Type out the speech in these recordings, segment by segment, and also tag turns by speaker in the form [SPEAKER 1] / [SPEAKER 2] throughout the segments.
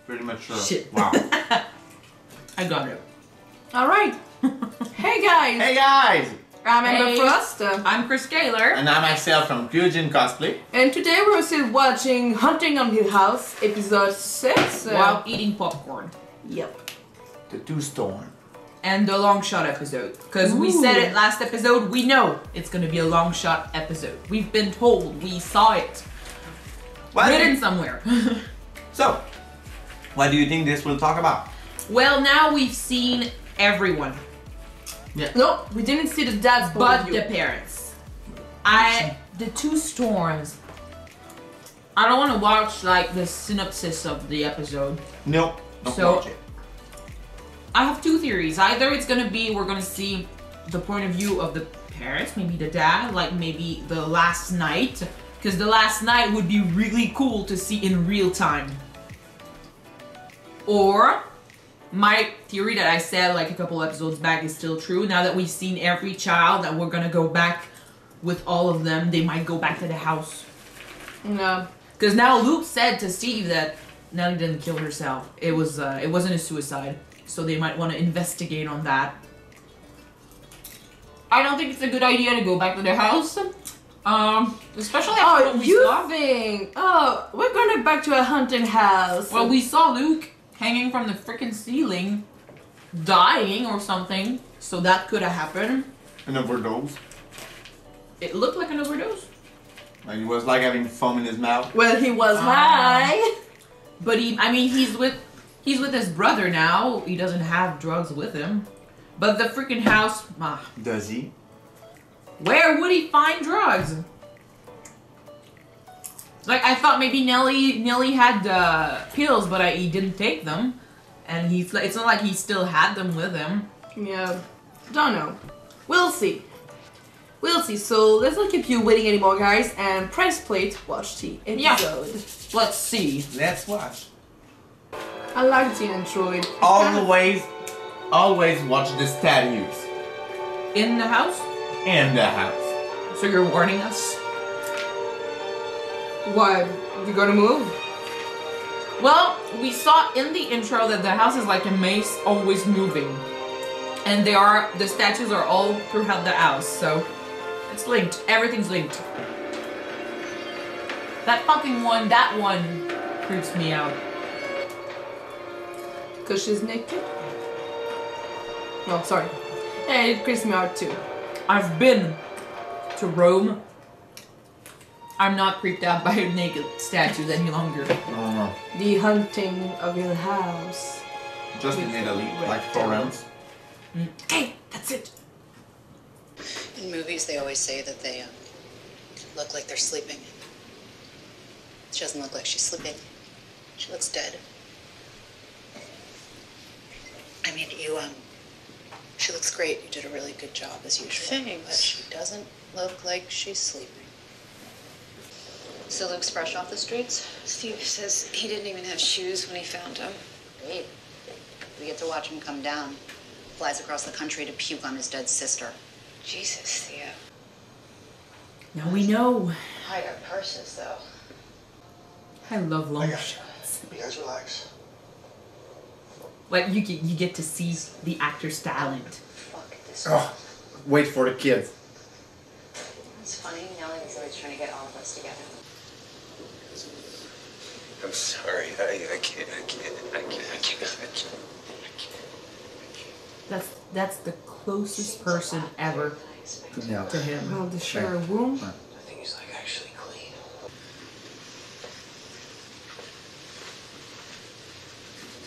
[SPEAKER 1] Pretty much sure.
[SPEAKER 2] Shit.
[SPEAKER 1] Wow.
[SPEAKER 2] I got it.
[SPEAKER 3] Alright. Hey guys!
[SPEAKER 1] Hey guys!
[SPEAKER 3] I'm Amber
[SPEAKER 2] Hey.
[SPEAKER 3] Frost.
[SPEAKER 2] I'm Chris Gaylor.
[SPEAKER 1] And I'm myself from Kyuujin Cosplay.
[SPEAKER 3] And today we're still watching Hunting on Hill House, episode 6.
[SPEAKER 2] While eating popcorn.
[SPEAKER 3] Yep.
[SPEAKER 1] The Two Storm.
[SPEAKER 2] And the long shot episode. Because we said it last episode, we know it's going to be a long shot episode. We've been told, we saw it. Written somewhere.
[SPEAKER 1] So, what do you think this will talk about?
[SPEAKER 2] Well, now we've seen everyone.
[SPEAKER 1] Yeah.
[SPEAKER 3] No, we didn't see the dad's point
[SPEAKER 2] But
[SPEAKER 3] of view.
[SPEAKER 2] the parents. The Two Storms. I don't want to watch like the synopsis of the episode.
[SPEAKER 1] Nope. Don't
[SPEAKER 2] So-
[SPEAKER 1] watch it.
[SPEAKER 2] I have two theories. Either it's gonna be we're gonna see the point of view of the parents, maybe the dad, like maybe the last night, because the last night would be really cool to see in real time. Or my theory that I said like a couple episodes back is still true. Now that we've seen every child, that we're gonna go back with all of them. They might go back to the house.
[SPEAKER 3] No.
[SPEAKER 2] Because now Luke said to Steve that Nellie didn't kill herself. It wasn't a suicide. So they might want to investigate on that. I don't think it's a good idea to go back to their house. Especially after what we
[SPEAKER 3] you
[SPEAKER 2] saw.
[SPEAKER 3] think? Oh, we're going back to a hunting house.
[SPEAKER 2] Well, we saw Luke hanging from the freaking ceiling, dying or something. So that could have happened.
[SPEAKER 1] An overdose.
[SPEAKER 2] It looked like an overdose.
[SPEAKER 1] Like he was like having foam in his mouth.
[SPEAKER 3] Well, he was high.
[SPEAKER 2] But he's with his brother now. He doesn't have drugs with him. But the freaking house,
[SPEAKER 1] Does he?
[SPEAKER 2] where would he find drugs? Like, I thought maybe Nelly had pills, but he didn't take them. And it's not like he still had them with him.
[SPEAKER 3] Yeah. Don't know. We'll see. We'll see. So let's not keep you waiting anymore, guys. And press play to watch the episode.
[SPEAKER 2] Let's see.
[SPEAKER 1] Let's watch.
[SPEAKER 3] I like the intro.
[SPEAKER 1] Always watch the statues.
[SPEAKER 2] In the house?
[SPEAKER 1] In the house.
[SPEAKER 2] So you're warning us?
[SPEAKER 3] What? You gonna move?
[SPEAKER 2] Well, we saw in the intro that the house is like a maze, always moving. And the statues are all throughout the house, so it's linked. Everything's linked. That one creeps me out.
[SPEAKER 3] Because she's naked? No, sorry. Hey, it creeps me out too.
[SPEAKER 2] I've been to Rome. I'm not creeped out by naked statues any longer.
[SPEAKER 1] No.
[SPEAKER 3] The Hunting of Hill House.
[SPEAKER 1] Just in Italy, like Florence.
[SPEAKER 2] Hey, that's it.
[SPEAKER 4] In movies, they always say that they look like they're sleeping. She doesn't look like she's sleeping. She looks dead. I mean, she looks great. You did a really good job as usual.
[SPEAKER 5] Thanks.
[SPEAKER 4] But she doesn't look like she's sleeping. So Luke's fresh off the streets?
[SPEAKER 5] Steve says he didn't even have shoes when he found him.
[SPEAKER 4] Great. We get to watch him come down. Flies across the country to puke on his dead sister.
[SPEAKER 5] Jesus, Theo.
[SPEAKER 2] Now we know.
[SPEAKER 5] Hide our purses, though.
[SPEAKER 2] I love long
[SPEAKER 6] I got
[SPEAKER 2] shots.
[SPEAKER 6] you. You guys relax.
[SPEAKER 2] Like you get to see the actor's talent.
[SPEAKER 5] Fuck this.
[SPEAKER 1] Oh, wait for the kids.
[SPEAKER 5] It's funny. Nellie was always trying to get all of us together.
[SPEAKER 6] I'm sorry. I can't.
[SPEAKER 2] That's the closest person ever
[SPEAKER 1] Yeah.
[SPEAKER 2] to him.
[SPEAKER 3] Well, the share a womb.
[SPEAKER 6] I think he's like actually clean.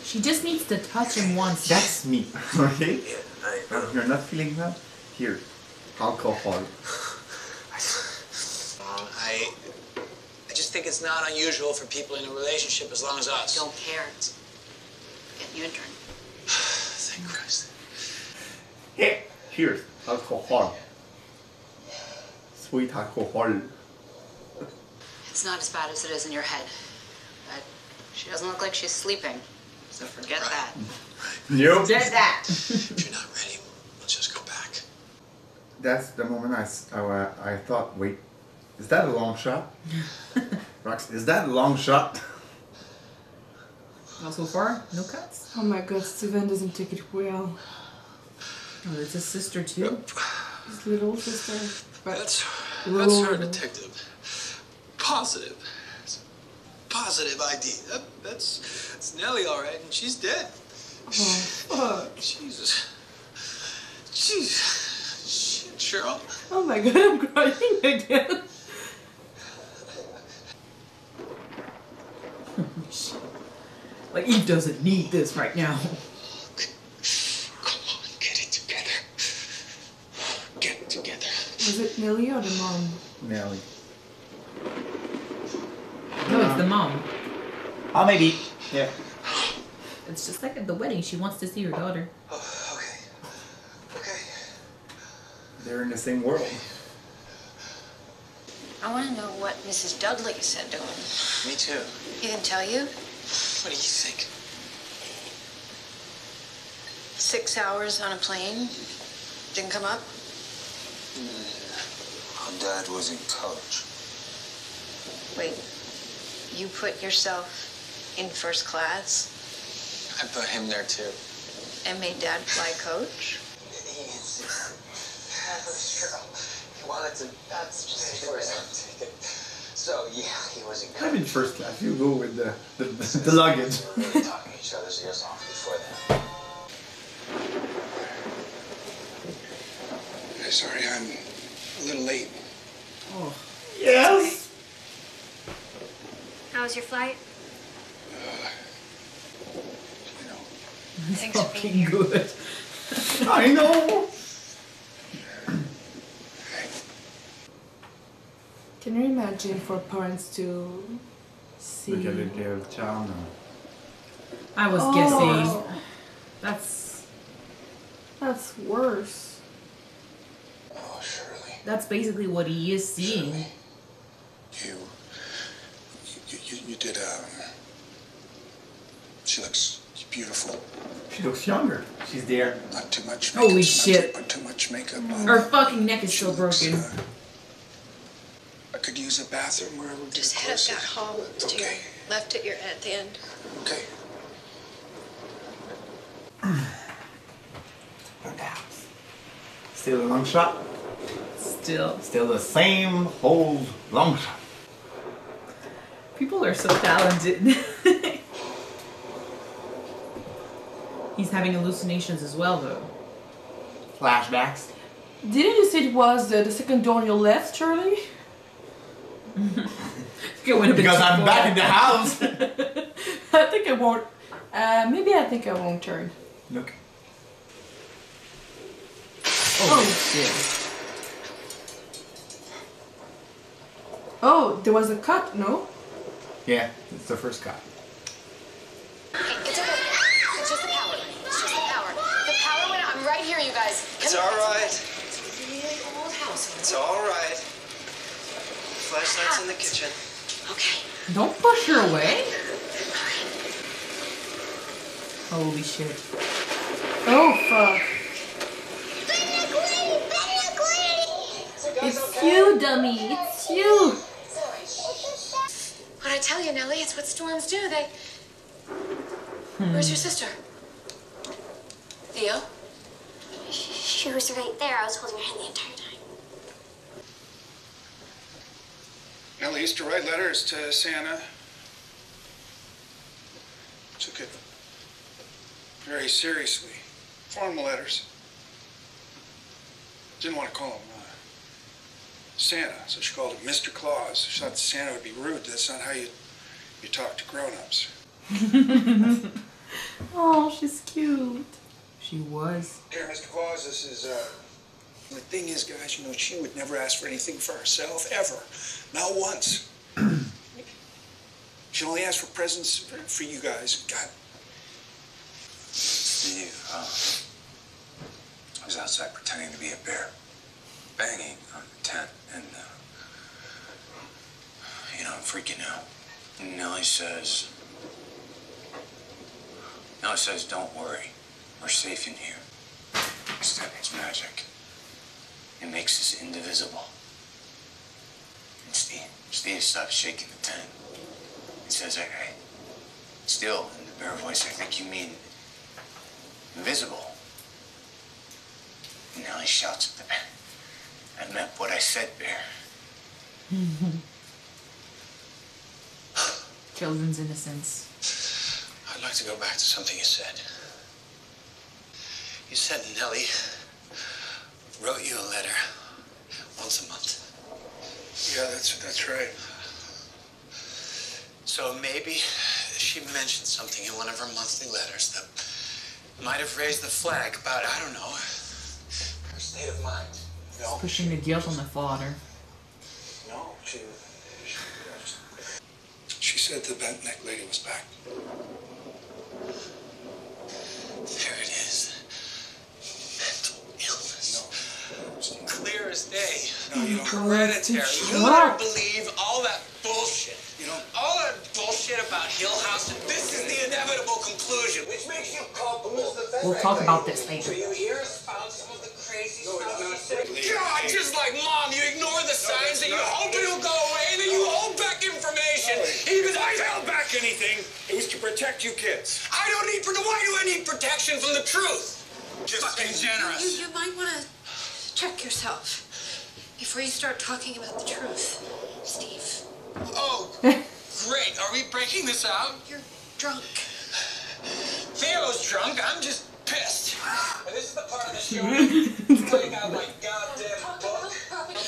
[SPEAKER 2] She just needs to touch him once.
[SPEAKER 1] That's me. Okay?
[SPEAKER 6] Yeah, I know.
[SPEAKER 1] You're not feeling that? Here. Alcohol.
[SPEAKER 7] I just think it's not unusual for people in a relationship as long as us.
[SPEAKER 4] Don't care. It's getting you a drink.
[SPEAKER 7] Thank Christ.
[SPEAKER 1] Here. Here's alcohol. Sweet alcohol.
[SPEAKER 4] It's not as bad as it is in your head. But she doesn't look like she's sleeping. So forget that.
[SPEAKER 1] Nope.
[SPEAKER 2] Just that.
[SPEAKER 7] If you're not ready, let's just go back.
[SPEAKER 1] That's the moment I thought, wait, is that a long shot? Rox, is that a long shot?
[SPEAKER 2] Well, so far, no cuts.
[SPEAKER 3] Oh my god, Steven doesn't take it well.
[SPEAKER 2] Oh, it's his sister too.
[SPEAKER 3] His little sister. But
[SPEAKER 7] That's
[SPEAKER 3] little-
[SPEAKER 7] her, detective. Positive. It's a positive ID. That's Nellie, all right, and she's dead.
[SPEAKER 3] Oh, fuck.
[SPEAKER 7] Jesus. Shit, Cheryl.
[SPEAKER 3] Oh my god, I'm crying again.
[SPEAKER 2] Like, Eve doesn't need this right now.
[SPEAKER 7] Come on, get it together. Get it together.
[SPEAKER 3] Was it Nelly or the mom?
[SPEAKER 1] Nelly.
[SPEAKER 2] No, it's the mom.
[SPEAKER 1] Oh, maybe. Yeah.
[SPEAKER 2] It's just like at the wedding. She wants to see her daughter.
[SPEAKER 7] Oh, okay. Okay.
[SPEAKER 1] They're in the same world.
[SPEAKER 5] I want to know what Mrs. Dudley said to him.
[SPEAKER 7] Me too.
[SPEAKER 5] He didn't tell you?
[SPEAKER 7] What do you think?
[SPEAKER 5] 6 hours on a plane? Didn't come up?
[SPEAKER 6] Our dad was in college.
[SPEAKER 5] Wait, you put yourself in first class
[SPEAKER 7] I put him there too.
[SPEAKER 5] and made Dad fly coach?
[SPEAKER 6] He wanted to. That's just the first ticket. So yeah, he was in
[SPEAKER 1] I'm
[SPEAKER 6] college.
[SPEAKER 1] in first class. You go with the luggage.
[SPEAKER 6] We were talking each other's ears off before that.
[SPEAKER 7] Sorry, I'm a little late.
[SPEAKER 2] Oh,
[SPEAKER 1] Yes.
[SPEAKER 8] How was your flight?
[SPEAKER 7] You know,
[SPEAKER 5] Thanks for being
[SPEAKER 2] fucking
[SPEAKER 5] here.
[SPEAKER 2] good.
[SPEAKER 1] I know.
[SPEAKER 3] Can you imagine for parents to see?
[SPEAKER 1] Look at the little child now.
[SPEAKER 2] I was
[SPEAKER 3] Oh,
[SPEAKER 2] guessing.
[SPEAKER 3] That's worse.
[SPEAKER 6] Oh, Shirley.
[SPEAKER 2] That's basically what he is seeing.
[SPEAKER 7] You did, she looks beautiful.
[SPEAKER 1] She looks younger. She's there.
[SPEAKER 7] Not too much
[SPEAKER 2] Holy
[SPEAKER 7] not
[SPEAKER 2] shit.
[SPEAKER 7] Not too much makeup on.
[SPEAKER 2] Her fucking neck is
[SPEAKER 7] She
[SPEAKER 2] still
[SPEAKER 7] looks,
[SPEAKER 2] broken.
[SPEAKER 7] I could use a bathroom wherever we
[SPEAKER 5] Just
[SPEAKER 7] get
[SPEAKER 5] head up
[SPEAKER 7] closer.
[SPEAKER 5] that hall to your
[SPEAKER 7] Okay.
[SPEAKER 5] left at your at the end.
[SPEAKER 7] Okay.
[SPEAKER 1] Still a long shot.
[SPEAKER 2] Still.
[SPEAKER 1] Still the same whole long shot.
[SPEAKER 2] People are so talented. He's having hallucinations as well, though.
[SPEAKER 1] Flashbacks.
[SPEAKER 3] Didn't you say it was the second door on your left, Charlie?
[SPEAKER 1] Because I'm back in the house.
[SPEAKER 3] I think I won't. Maybe I think I won't turn.
[SPEAKER 1] Look.
[SPEAKER 2] Oh, shit.
[SPEAKER 3] Oh, there was a cut, no?
[SPEAKER 1] Yeah, it's the first cut.
[SPEAKER 8] It's okay. It's just the power. It's just the power. The power went out. I'm right here, you guys.
[SPEAKER 7] It's all right.
[SPEAKER 8] It's a really old house.
[SPEAKER 7] It's all right. Flashlight's in the kitchen.
[SPEAKER 8] Okay.
[SPEAKER 2] Don't push her away. Holy shit.
[SPEAKER 3] Oh, fuck. It's you, dummy. It's you.
[SPEAKER 8] What I tell you, Nellie, it's what storms do. They. Where's your sister? Theo?
[SPEAKER 9] She was right there. I was holding her hand the entire time.
[SPEAKER 7] Nellie used to write letters to Santa. Took it very seriously. Formal letters. Didn't want to call him Santa, so she called him Mr. Claus. She thought Santa would be rude. That's not how you talk to grown-ups.
[SPEAKER 3] Oh, she's cute.
[SPEAKER 2] She was.
[SPEAKER 7] Dear Mr. Claus, this is, the thing is, guys, you know, she would never ask for anything for herself, ever. Not once. She only asked for presents for you guys. God.
[SPEAKER 6] Steve, I was outside pretending to be a bear, banging on the tent, and, I'm freaking out. And Nellie says, don't worry, we're safe in here. It's magic. It makes us indivisible. And Steve stops shaking the tent. He says, hey, Still, in the bear voice, I think you mean invisible. And now he shouts at the bear. I meant what I said, bear.
[SPEAKER 2] Children's innocence.
[SPEAKER 6] I'd like to go back to something you said. You said Nellie wrote you a letter once a month.
[SPEAKER 7] Yeah, that's right.
[SPEAKER 6] So maybe she mentioned something in one of her monthly letters that might have raised the flag about, I don't know, her state of mind. No.
[SPEAKER 2] Pushing the guilt on the father.
[SPEAKER 6] No,
[SPEAKER 7] She said the bent neck lady was back.
[SPEAKER 6] There it is. Mental illness. No. Clear as day.
[SPEAKER 7] No, you don't.
[SPEAKER 6] Hereditary. You let her believe all that bullshit.
[SPEAKER 7] You don't.
[SPEAKER 6] All that bullshit about Hill House. This is the inevitable conclusion, which makes you culpable.
[SPEAKER 2] We'll talk about this later.
[SPEAKER 6] Do you hear us about some of the crazy stuff she said? God, just like Mom, you ignore the signs and you hope it'll go away, and then you hold back information. Even
[SPEAKER 7] If I held back anything, it was to protect you kids.
[SPEAKER 6] I don't need why do I need protection from the truth? Just fucking generous.
[SPEAKER 8] You might want to check yourself before you start talking about the truth, Steve.
[SPEAKER 6] Oh, great. Are we breaking this out?
[SPEAKER 8] You're drunk.
[SPEAKER 6] Theo's drunk. I'm just pissed. And this is the part of the show where I out my goddamn book.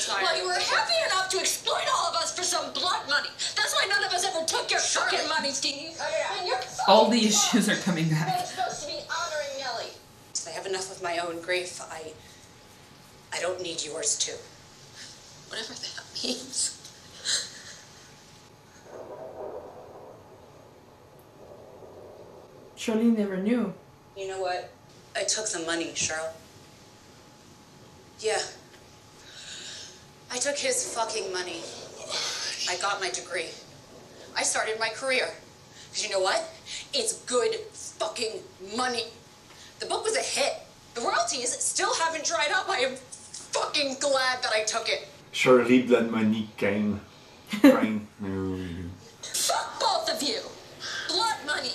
[SPEAKER 8] Well, you were happy enough to exploit all of us for some blood money. That's why none of us ever took your fucking money, Steve. And you're
[SPEAKER 2] All the issues are coming back.
[SPEAKER 8] You're supposed to be honoring Nellie.
[SPEAKER 4] I have enough of my own grief. I don't need yours too.
[SPEAKER 8] Whatever that means.
[SPEAKER 3] Charlene never knew.
[SPEAKER 4] You know what? I took the money, Cheryl. Yeah. I took his fucking money. I got my degree. I started my career. Because you know what? It's good fucking money. The book was a hit. The royalties still haven't dried up. I am fucking glad that I took it.
[SPEAKER 1] Surely blood money came. Crying. No.
[SPEAKER 8] Fuck both of you. Blood money.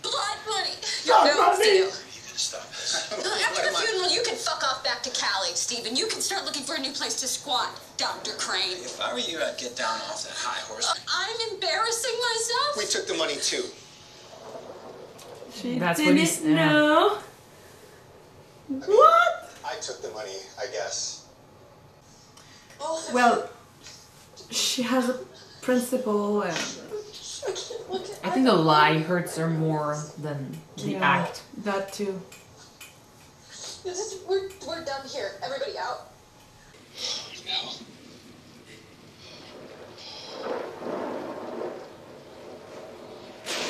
[SPEAKER 8] Blood money.
[SPEAKER 1] Blood
[SPEAKER 8] No,
[SPEAKER 1] money.
[SPEAKER 8] Theo.
[SPEAKER 6] You gotta stop this.
[SPEAKER 8] After the funeral, you can fuck off back to Cali, Stephen. You can start looking for a new place to squat, Dr. Crane.
[SPEAKER 6] If I were you, I'd get down off that high horse.
[SPEAKER 8] I'm embarrassing myself.
[SPEAKER 6] We took the money too.
[SPEAKER 3] She
[SPEAKER 2] That's what he's-
[SPEAKER 3] didn't know. What?
[SPEAKER 6] I took the money, I guess.
[SPEAKER 3] Well, she has a principle and
[SPEAKER 2] I think the lie hurts her more than the act.
[SPEAKER 3] that too.
[SPEAKER 8] We're done here. Everybody out.
[SPEAKER 6] No.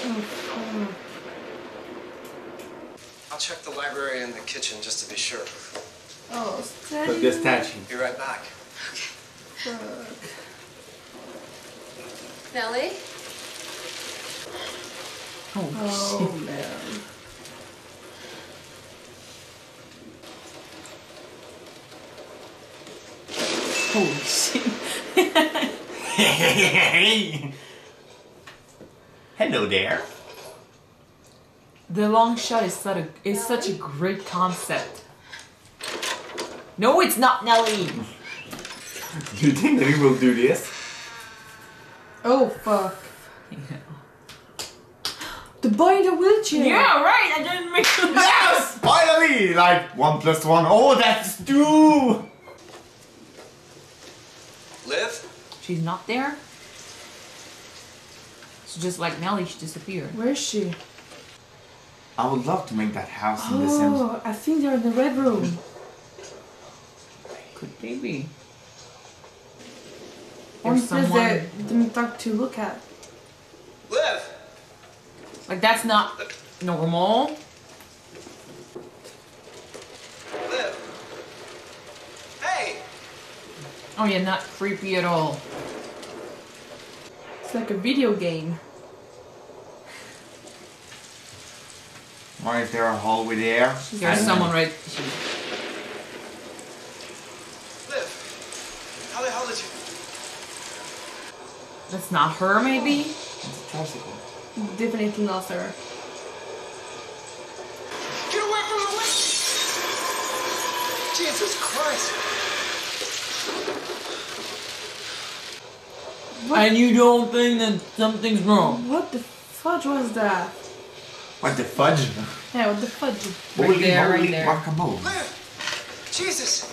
[SPEAKER 3] Oh,
[SPEAKER 10] I'll check the library and the kitchen just to be sure.
[SPEAKER 3] oh steady.
[SPEAKER 1] But the statue.
[SPEAKER 10] Be right back.
[SPEAKER 3] Fuck.
[SPEAKER 8] Nellie?
[SPEAKER 3] Oh man.
[SPEAKER 2] Holy shit.
[SPEAKER 1] Hello there.
[SPEAKER 2] The long shot is such a great concept. No, it's not Nelly.
[SPEAKER 1] Do you think that we will do this?
[SPEAKER 3] Oh fuck. The boy in the wheelchair.
[SPEAKER 2] Yeah, right. I didn't make the
[SPEAKER 1] Yes! Finally! Like 1 + 1. Oh, that's 2!
[SPEAKER 10] Liv?
[SPEAKER 2] She's not there. So just like Nelly, she disappeared.
[SPEAKER 3] Where is she?
[SPEAKER 1] I would love to make that house in The Sims.
[SPEAKER 3] Oh, I think they're in the red room.
[SPEAKER 2] Could maybe.
[SPEAKER 3] Only
[SPEAKER 2] There's
[SPEAKER 3] place
[SPEAKER 2] someone.
[SPEAKER 3] they didn't talk to look at.
[SPEAKER 10] Liv!
[SPEAKER 2] Like that's not normal.
[SPEAKER 10] Liv! Hey!
[SPEAKER 2] Oh yeah, not creepy at all.
[SPEAKER 3] It's like a video game.
[SPEAKER 1] Why is there a hallway there?
[SPEAKER 2] There's someone right.
[SPEAKER 10] Liv! How the hell did you...
[SPEAKER 2] That's not her, maybe.
[SPEAKER 1] It's a tricycle.
[SPEAKER 3] Definitely not her.
[SPEAKER 10] Get away from the window! Jesus Christ!
[SPEAKER 2] And you don't think that something's wrong?
[SPEAKER 3] What the fudge was that?
[SPEAKER 1] What the fudge?
[SPEAKER 3] Yeah, what the fudge?
[SPEAKER 2] Right there, right there.
[SPEAKER 1] Guacamole.
[SPEAKER 10] Liv! Jesus!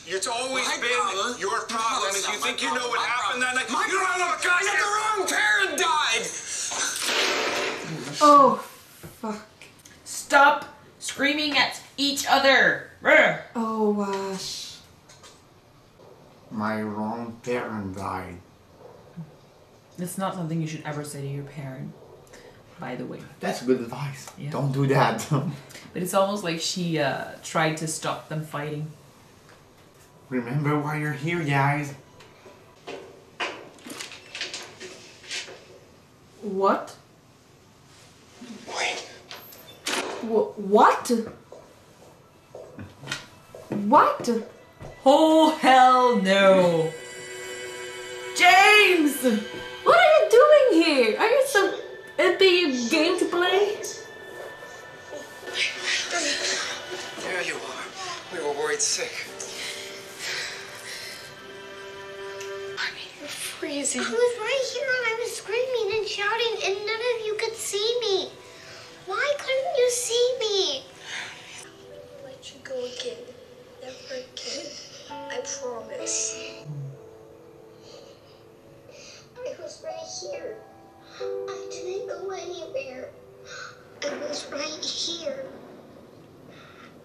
[SPEAKER 6] It's always
[SPEAKER 10] My
[SPEAKER 6] been
[SPEAKER 10] problem.
[SPEAKER 6] your problem. If you think you know what happened that night, you don't know what
[SPEAKER 10] God, the wrong parent died!
[SPEAKER 3] Oh, fuck.
[SPEAKER 2] Stop screaming at each other. Brr.
[SPEAKER 3] Oh, gosh.
[SPEAKER 1] My wrong parent died.
[SPEAKER 2] It's not something you should ever say to your parent, by the way.
[SPEAKER 1] That's good advice.
[SPEAKER 2] Yeah.
[SPEAKER 1] Don't do that.
[SPEAKER 2] But it's almost like she tried to stop them fighting.
[SPEAKER 1] Remember why you're here, guys.
[SPEAKER 3] What?
[SPEAKER 10] Wait.
[SPEAKER 3] What? What?
[SPEAKER 2] Oh, hell no. James!
[SPEAKER 3] What are you doing here? Are you some big game to play?
[SPEAKER 10] There you are. We were worried sick.
[SPEAKER 9] You're freezing. I was right here and I was screaming and shouting and none of you could see me. Why couldn't you see me? I'll let you go again. Never again. I promise. I was right here. I didn't go anywhere. I was right here.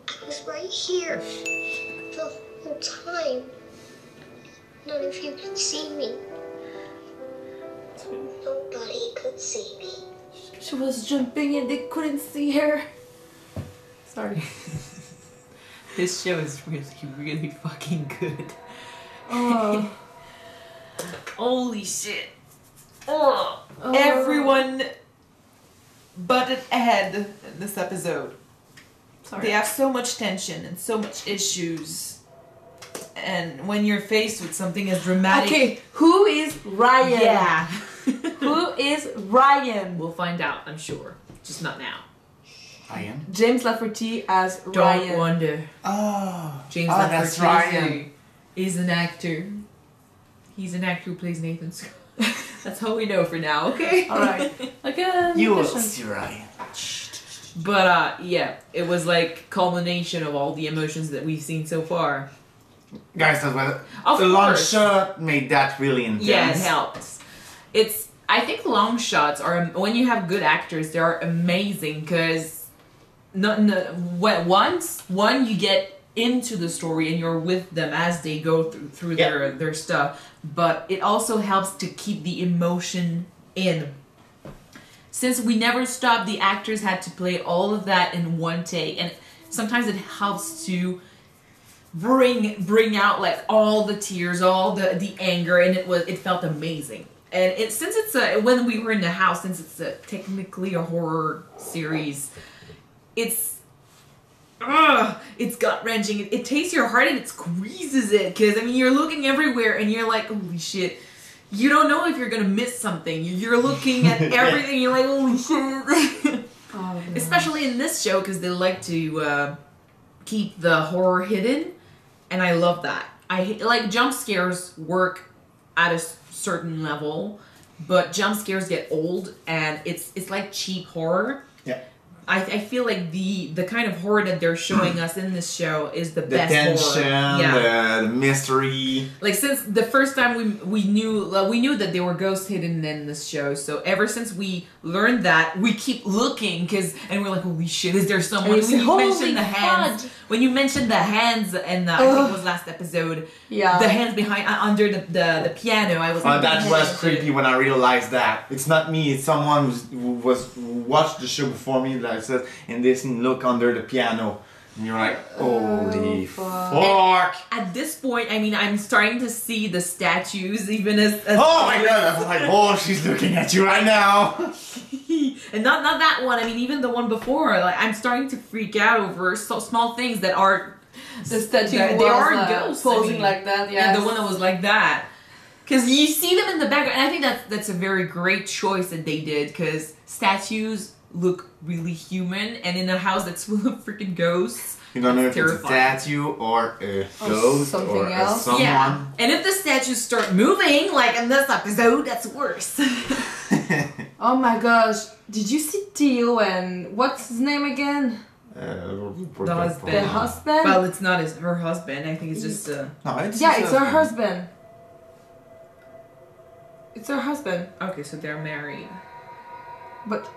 [SPEAKER 9] I was right here the whole time. None of you could see me. Nobody could see me.
[SPEAKER 3] She was jumping and they couldn't see her. Sorry.
[SPEAKER 2] This show is really, really fucking good.
[SPEAKER 3] Oh.
[SPEAKER 2] Holy shit. Oh. Everyone butted ahead in this episode.
[SPEAKER 3] Sorry.
[SPEAKER 2] They have so much tension and so much issues. And when you're faced with something as dramatic...
[SPEAKER 3] Okay, who is Ryan?
[SPEAKER 2] Yeah.
[SPEAKER 3] Who is Ryan?
[SPEAKER 2] We'll find out, I'm sure. Just not now.
[SPEAKER 1] Ryan?
[SPEAKER 3] James Lafferty as
[SPEAKER 2] Don't
[SPEAKER 3] Ryan.
[SPEAKER 2] wonder.
[SPEAKER 1] Oh.
[SPEAKER 2] James
[SPEAKER 1] That's
[SPEAKER 2] Lafferty
[SPEAKER 1] Ryan.
[SPEAKER 2] is an actor. He's an actor who plays Nathan Scott. That's all we know for now, okay?
[SPEAKER 3] Alright. Like a
[SPEAKER 1] You will
[SPEAKER 3] musician.
[SPEAKER 1] see Ryan.
[SPEAKER 2] But yeah, it was like culmination of all the emotions that we've seen so far.
[SPEAKER 1] Guys, that's what
[SPEAKER 2] Of
[SPEAKER 1] the long
[SPEAKER 2] course.
[SPEAKER 1] shot made that really intense.
[SPEAKER 2] Yeah, it helps. I think long shots are, when you have good actors, they are amazing because one, you get into the story and you're with them as they go through their stuff, but it also helps to keep the emotion in. Since we never stopped, the actors had to play all of that in one take, and sometimes it helps to bring out like all the tears, all the anger, and it felt amazing. And since it's when we were in the house, since it's technically a horror series, it's gut wrenching. It takes your heart and it squeezes it, because I mean you're looking everywhere and you're like, holy shit. You don't know if you're gonna miss something. You're looking at everything. You're like, holy shit.
[SPEAKER 3] Oh, no.
[SPEAKER 2] Especially in this show, because they like to keep the horror hidden, and I love that. Like jump scares work at a certain level, but jump scares get old, and it's like cheap horror.
[SPEAKER 1] Yeah.
[SPEAKER 2] I feel like the kind of horror that they're showing us in this show is the
[SPEAKER 1] The
[SPEAKER 2] best
[SPEAKER 1] tension,
[SPEAKER 2] horror. Yeah.
[SPEAKER 1] the mystery.
[SPEAKER 2] Like since the first time we knew that there were ghosts hidden in this show, so ever since we learned that, we keep looking and we're like, holy shit, is there someone?
[SPEAKER 3] And you say,
[SPEAKER 2] When you
[SPEAKER 3] "Holy
[SPEAKER 2] mentioned the hands,
[SPEAKER 3] fudge."
[SPEAKER 2] when you mentioned the hands, and I think it was last episode,
[SPEAKER 3] Yeah.
[SPEAKER 2] the hands behind under the piano, I was like,
[SPEAKER 1] That
[SPEAKER 2] "Holy
[SPEAKER 1] was
[SPEAKER 2] shit."
[SPEAKER 1] creepy when I realized that. It's not me, it's someone who watched the show before me that says, and they look under the piano. And you're like, holy fuck.
[SPEAKER 2] At this point, I mean, I'm starting to see the statues, even as
[SPEAKER 1] Oh my god, I was like, oh, she's looking at you right now.
[SPEAKER 2] And not that one. I mean, even the one before. Like, I'm starting to freak out over so small things that are
[SPEAKER 3] The statue
[SPEAKER 2] they
[SPEAKER 3] was
[SPEAKER 2] are ghosts.
[SPEAKER 3] posing
[SPEAKER 2] I mean,
[SPEAKER 3] like that,
[SPEAKER 2] yeah,
[SPEAKER 3] yes.
[SPEAKER 2] the one that was like that. Because you see them in the background, and I think that's a very great choice that they did, because statues look really human, and in a house that's full of freaking ghosts,
[SPEAKER 1] You don't know if
[SPEAKER 2] terrifying.
[SPEAKER 1] it's a statue or a ghost
[SPEAKER 3] something
[SPEAKER 1] or
[SPEAKER 3] else.
[SPEAKER 1] someone.
[SPEAKER 2] Yeah, and if the statues start moving, like in this episode, that's worse.
[SPEAKER 3] Oh my gosh, did you see Theo and what's his name again?
[SPEAKER 2] The husband.
[SPEAKER 3] The husband?
[SPEAKER 2] Well, it's not her husband. I think it's just.
[SPEAKER 1] No, it's
[SPEAKER 3] Yeah,
[SPEAKER 1] his
[SPEAKER 3] it's her husband. It's her husband.
[SPEAKER 2] Okay, so they're married.
[SPEAKER 3] But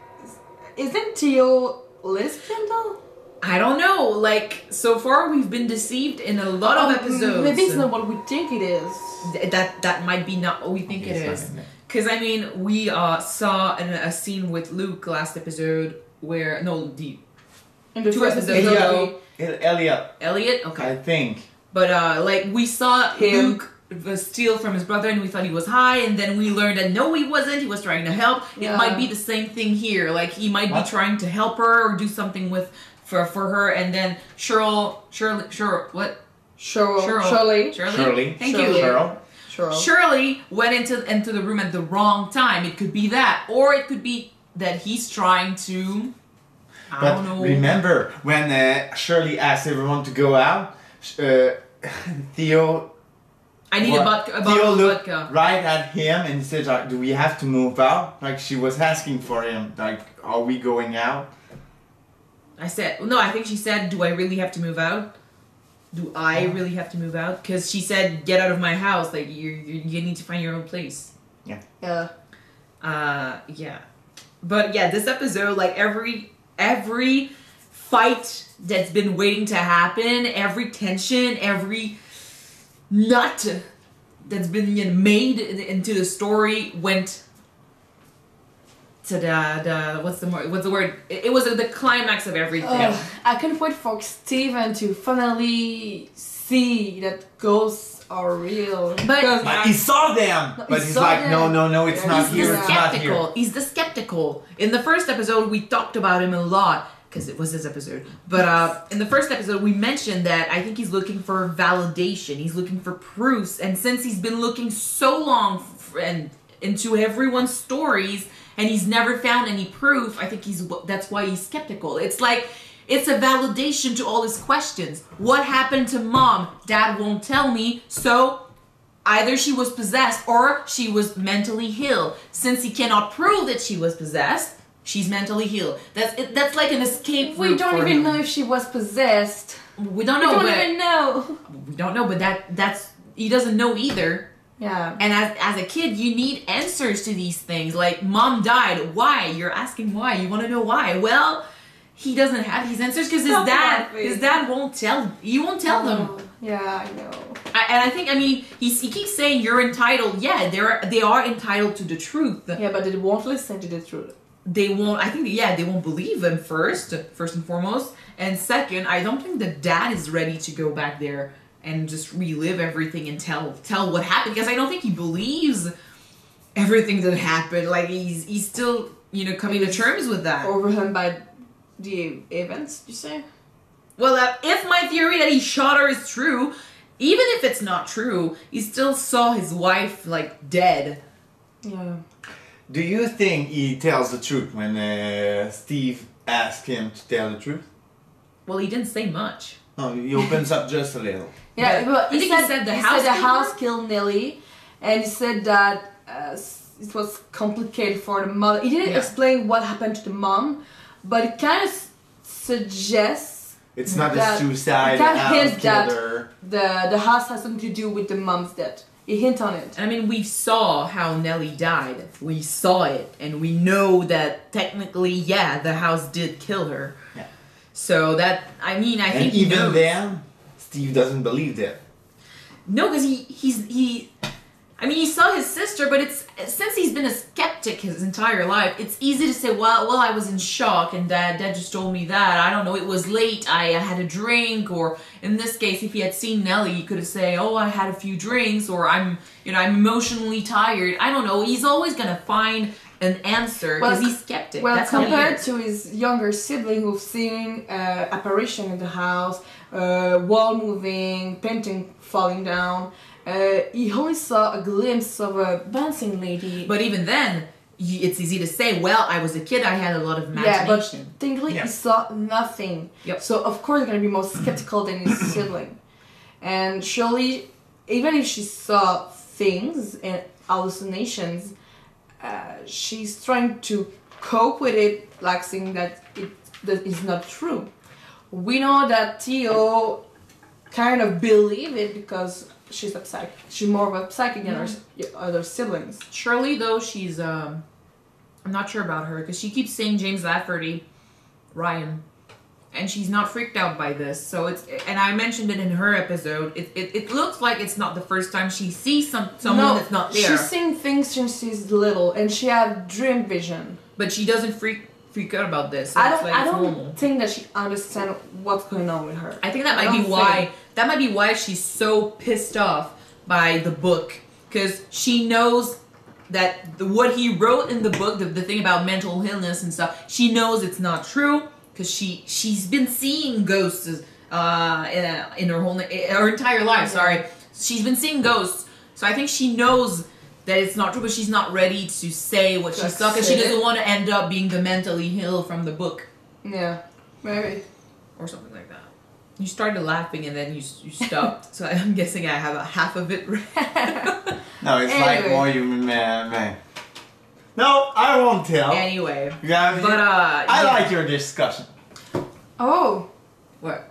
[SPEAKER 3] isn't Theo lesbian though?
[SPEAKER 2] I don't know. Like, so far we've been deceived in a lot of episodes.
[SPEAKER 3] Maybe it's not what we think it is.
[SPEAKER 2] That might be not what we think it is. Because, I mean, we saw a scene with Luke last episode where... No,
[SPEAKER 3] In the
[SPEAKER 2] two
[SPEAKER 3] first
[SPEAKER 2] episodes ago.
[SPEAKER 1] Elliot.
[SPEAKER 2] Elliot? Okay.
[SPEAKER 1] I think.
[SPEAKER 2] But, like, we saw
[SPEAKER 3] Him.
[SPEAKER 2] Luke steal from his brother and we thought he was high, and then we learned that no, he wasn't. He was trying to help.
[SPEAKER 3] Yeah.
[SPEAKER 2] It might be the same thing here. Like, he might
[SPEAKER 1] What?
[SPEAKER 2] be trying to help her or do something for her, and then Shirley, what?
[SPEAKER 3] Shirley.
[SPEAKER 2] Thank
[SPEAKER 3] Shirley.
[SPEAKER 2] you.
[SPEAKER 1] Cheryl.
[SPEAKER 2] Shirley went into the room at the wrong time. It could be that, or it could be that he's trying to. I
[SPEAKER 1] But
[SPEAKER 2] don't know.
[SPEAKER 1] remember when Shirley asked everyone to go out, Theo.
[SPEAKER 2] I need a
[SPEAKER 1] Theo
[SPEAKER 2] bottle of
[SPEAKER 1] looked
[SPEAKER 2] vodka.
[SPEAKER 1] right at him and said, like, "Do we have to move out?" Like she was asking for him, like, "Are we going out?"
[SPEAKER 2] I said no. I think she said, "Do I really have to move out? Do I really have to move out?" Because she said, "Get out of my house. Like you need to find your own place."
[SPEAKER 3] Yeah.
[SPEAKER 2] Yeah. But yeah, this episode, like every fight that's been waiting to happen, every tension, every nut that's been made into the story went to the what's the word? It was the climax of everything.
[SPEAKER 3] I can't wait for Steven to finally see that ghosts are real.
[SPEAKER 2] But
[SPEAKER 1] He saw them, but
[SPEAKER 3] he
[SPEAKER 1] he's
[SPEAKER 3] saw
[SPEAKER 1] like,
[SPEAKER 3] them.
[SPEAKER 1] no, it's not
[SPEAKER 2] he's
[SPEAKER 1] here.
[SPEAKER 2] the
[SPEAKER 1] It's not
[SPEAKER 2] skeptical.
[SPEAKER 1] here.
[SPEAKER 2] He's the skeptical. In the first episode, we talked about him a lot because it was his episode. But in the first episode, we mentioned that I think he's looking for validation. He's looking for proofs, and since he's been looking so long and into everyone's stories, and he's never found any proof, I think that's why he's skeptical. It's like it's a validation to all his questions. What happened to mom? Dad won't tell me, so either she was possessed or she was mentally ill. Since he cannot prove that she was possessed, she's mentally ill. That's like an escape route
[SPEAKER 3] We don't
[SPEAKER 2] for
[SPEAKER 3] even
[SPEAKER 2] him.
[SPEAKER 3] know if she was possessed.
[SPEAKER 2] We don't know.
[SPEAKER 3] We don't
[SPEAKER 2] but
[SPEAKER 3] even know.
[SPEAKER 2] We don't know, but that's he doesn't know either.
[SPEAKER 3] Yeah.
[SPEAKER 2] And as a kid, you need answers to these things. Like, mom died. Why? You're asking why. You want to know why. Well, he doesn't have these answers because his dad won't tell. He won't tell them.
[SPEAKER 3] Yeah, I know.
[SPEAKER 2] And I think, I mean, he keeps saying you're entitled. Yeah, they are entitled to the truth.
[SPEAKER 3] Yeah, but they won't listen to the truth.
[SPEAKER 2] They won't. I think they won't believe him first and foremost, and second, I don't think the dad is ready to go back there and just relive everything and tell what happened, because I don't think he believes everything that happened. Like he's still coming to terms with that.
[SPEAKER 3] Overwhelmed by the events, you say?
[SPEAKER 2] Well, if my theory that he shot her is true, even if it's not true, he still saw his wife like dead.
[SPEAKER 3] Yeah.
[SPEAKER 1] Do you think he tells the truth when Steve asked him to tell the truth?
[SPEAKER 2] Well, he didn't say much.
[SPEAKER 1] No, he opens up just a little.
[SPEAKER 3] Yeah, but
[SPEAKER 2] You think he said the house
[SPEAKER 3] killed Nelly, and he said that it was complicated for the mother. He didn't explain what happened to the mom, but it kind of suggests
[SPEAKER 1] It's not
[SPEAKER 3] that
[SPEAKER 1] a suicide.
[SPEAKER 3] it kind of hints that
[SPEAKER 1] killer.
[SPEAKER 3] the house has something to do with the mom's death. He hint on it.
[SPEAKER 2] I mean, we saw how Nellie died. We saw it, and we know that technically, the house did kill her.
[SPEAKER 1] Yeah.
[SPEAKER 2] So that, I mean, I think
[SPEAKER 1] And
[SPEAKER 2] he
[SPEAKER 1] even
[SPEAKER 2] knows.
[SPEAKER 1] then, Steve doesn't believe that.
[SPEAKER 2] No, because he I mean, he saw his sister, but it's since he's been a skeptic his entire life, it's easy to say, well, I was in shock, and Dad just told me that. I don't know, it was late, I had a drink, or in this case, if he had seen Nellie, he could have said, oh, I had a few drinks, or I'm emotionally tired. I don't know. He's always gonna find an answer because he's skeptic.
[SPEAKER 3] Well,
[SPEAKER 2] That's how he
[SPEAKER 3] compared
[SPEAKER 2] is.
[SPEAKER 3] to his younger sibling who've seen apparition in the house, wall moving, painting falling down, he only saw a glimpse of a dancing lady.
[SPEAKER 2] But even then, it's easy to say, well, I was a kid, I had a lot of
[SPEAKER 3] Yeah,
[SPEAKER 2] imagination.
[SPEAKER 3] but technically he saw nothing.
[SPEAKER 2] Yep.
[SPEAKER 3] So of course he's gonna be more skeptical than his sibling. And surely, even if she saw things and hallucinations, she's trying to cope with it, like saying that that is not true. We know that Theo kind of believe it because she's a psychic. She's more of a psychic than her other siblings.
[SPEAKER 2] Shirley, though, she's I'm not sure about her because she keeps saying James Lafferty, Ryan, and she's not freaked out by this. So it's, and I mentioned it in her episode. It looks like it's not the first time she sees someone that's not there.
[SPEAKER 3] She's seen things since she's little, and she had dream vision.
[SPEAKER 2] But she doesn't freak out about this. So
[SPEAKER 3] I
[SPEAKER 2] it's
[SPEAKER 3] don't
[SPEAKER 2] normal.
[SPEAKER 3] think that she understands what's going on with her.
[SPEAKER 2] I think that might be why. That might be why she's so pissed off by the book, because she knows that what he wrote in the book, the thing about mental illness and stuff, she knows it's not true, because she's been seeing ghosts in her entire life. Sorry, she's been seeing ghosts, so I think she knows that it's not true, but she's not ready to say what she saw, because she doesn't want to end up being the mentally ill from the book.
[SPEAKER 3] Yeah, maybe.
[SPEAKER 2] Or something like that. You started laughing and then you stopped, so I'm guessing I have a half of it right.
[SPEAKER 1] No, it's like more you man. No, I won't tell.
[SPEAKER 2] Anyway.
[SPEAKER 1] Yeah,
[SPEAKER 2] but
[SPEAKER 1] I like your discussion.
[SPEAKER 3] Oh.
[SPEAKER 2] What?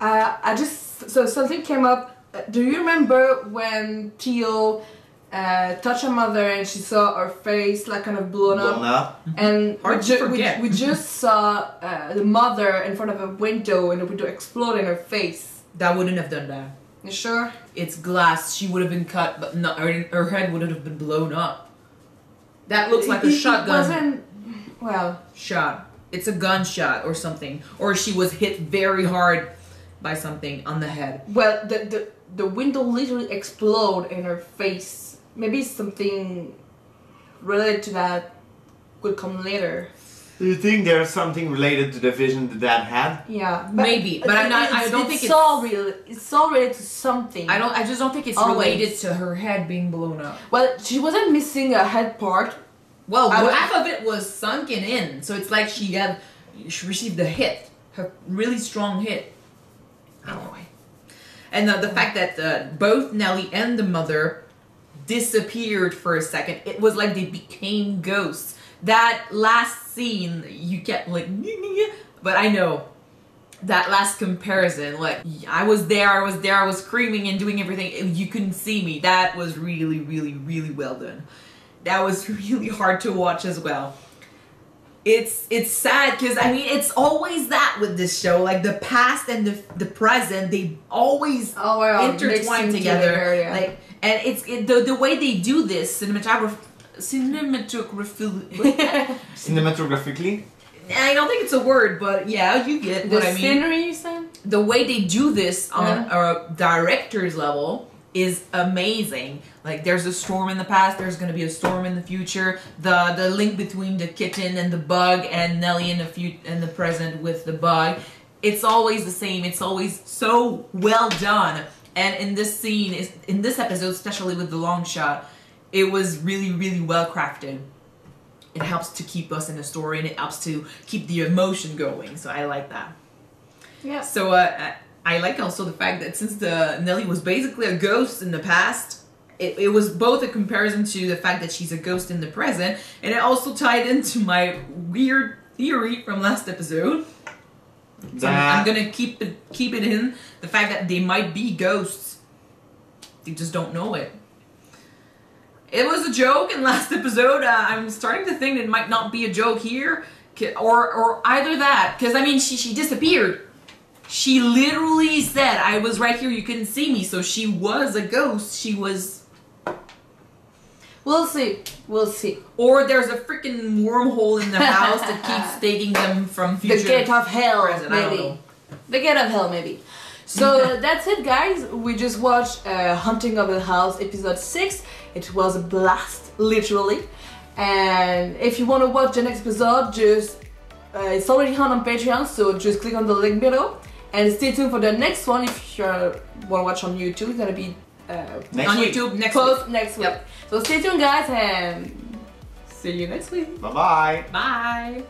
[SPEAKER 3] I just, so something came up. Do you remember when Theo touched her mother and she saw her face like kind of blown up? And we just saw the mother in front of a window and the window explode in her face.
[SPEAKER 2] That wouldn't have done that.
[SPEAKER 3] You sure?
[SPEAKER 2] It's glass. She would have been cut, but not, her head would have been blown up. That looks like a shotgun.
[SPEAKER 3] It wasn't, well,
[SPEAKER 2] shot. It's a gunshot or something. Or she was hit very hard by something on the head.
[SPEAKER 3] Well, the window literally exploded in her face. Maybe something related to that will come later.
[SPEAKER 1] Do you think there's something related to the vision that Dad had?
[SPEAKER 3] Yeah,
[SPEAKER 2] maybe, but I'm not. I don't think
[SPEAKER 3] it's all real. It's all related to something.
[SPEAKER 2] I just don't think it's related to her head being blown up.
[SPEAKER 3] Well, she wasn't missing a head part.
[SPEAKER 2] Well, half of it was sunken in, so it's like she received a hit, a really strong hit. Anyway, and the fact that both Nellie and the mother disappeared for a second, it was like they became ghosts. That last scene, you kept like, but I know that last comparison, like I was there, I was screaming and doing everything. You couldn't see me. That was really, really, really well done. That was really hard to watch as well. It's sad because I mean it's always that with this show, like the past and the present, they always intertwine together.
[SPEAKER 3] Yeah.
[SPEAKER 2] Like, and it's the way they do this
[SPEAKER 1] cinematographically.
[SPEAKER 2] I don't think it's a word, but yeah, you get what I mean.
[SPEAKER 3] The scenery, you said?
[SPEAKER 2] The way they do this on a director's level is amazing. Like there's a storm in the past, there's gonna be a storm in the future. The link between the kitten and the bug, and Nellie in the present with the bug, it's always the same. It's always so well done. And in this scene, in this episode, especially with the long shot, it was really, really well crafted. It helps to keep us in the story, and it helps to keep the emotion going. So I like that.
[SPEAKER 3] Yeah.
[SPEAKER 2] So I like also the fact that since Nellie was basically a ghost in the past, it was both a comparison to the fact that she's a ghost in the present, and it also tied into my weird theory from last episode. So I'm gonna keep it in the fact that they might be ghosts. They just don't know it. It was a joke in last episode. I'm starting to think it might not be a joke here, or either that, because I mean she disappeared. She literally said, "I was right here. You couldn't see me." So she was a ghost. She was.
[SPEAKER 3] We'll see. We'll see.
[SPEAKER 2] Or there's a freaking wormhole in the house that keeps taking them from future.
[SPEAKER 3] The gate of hell,
[SPEAKER 2] present.
[SPEAKER 3] maybe.
[SPEAKER 2] I don't know.
[SPEAKER 3] The gate of hell, maybe. So that's it, guys. We just watched Hunting of the House episode 6. It was a blast, literally. And if you want to watch the next episode, just it's already on Patreon, so just click on the link below. And stay tuned for the next one if you want to watch on YouTube. It's gonna be
[SPEAKER 2] on YouTube next
[SPEAKER 3] post
[SPEAKER 2] week.
[SPEAKER 3] next week. So stay tuned, guys, and see you next week.
[SPEAKER 1] Bye bye.
[SPEAKER 2] Bye.